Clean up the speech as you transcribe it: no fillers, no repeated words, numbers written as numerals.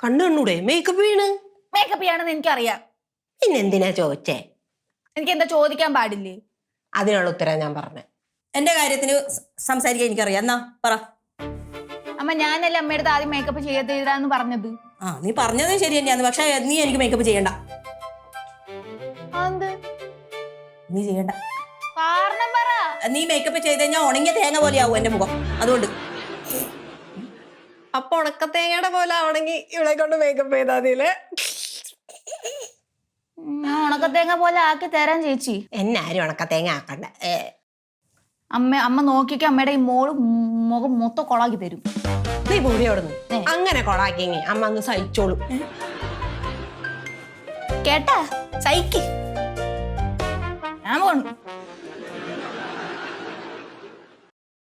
കണ്ണു കണ്ണൂടെ മേക്കപ്പ് ചെയ്യണ്? മേക്കപ്പ് ചെയ്യണമെന്ന് എനിക്കറിയാം. പിന്നെന്തിനാ ചോദിച്ചേ? എനിക്ക് എന്താ ചോദിക്കാൻ പാടില്ലേ? അതിനുള്ള ഉത്തരം ഞാൻ പറഞ്ഞേ. എന്റെ കാര്യത്തിന് സംസാരിക്കാൻ എനിക്കറിയാം. എന്നാ പറ. അമ്മ, ഞാനല്ലേ അമ്മയുടെ ആദ്യം മേക്കപ്പ് ചെയ്യരുതാന്ന് പറഞ്ഞത്. ആ, നീ പറഞ്ഞത് ശരി തന്നെയാന്ന്. പക്ഷെ നീ എനിക്ക് മേക്കപ്പ് ചെയ്യണ്ട. നീ ചെയ്യണ്ട. കാരണം പറ. നീ മേക്കപ്പ് ചെയ്ത് കഴിഞ്ഞാൽ ഉണങ്ങിയ തേങ്ങ പോലെയാവും എന്റെ മുഖം. അതുകൊണ്ട് അപ്പൊ ഉണക്കത്തേങ്ങയുടെ പോലെ ആവണമെങ്കിൽ ഇവിടെ കൊണ്ട് മേക്കപ്പ് ചെയ്താൽ മതിയില്ലേ? ഞാൻ ഉണക്കത്തേങ്ങ പോലെ ആക്കി തരാൻ ചേച്ചി. എന്നെ ആരും ഉണക്കത്തേങ്ങ ആക്കണ്ട. അമ്മ നോക്കിയൊക്കെ അമ്മയുടെ ഈ മുഖം മൊത്തം കൊളാക്കി തരും. നീ കൂടി ഓടുന്നു. അങ്ങനെ കൊളാക്കിങ്ങി അമ്മ അങ്ങ് സഹിച്ചോളും. കേട്ടാ? സഹിക്ക്. ഞാൻ പോണു.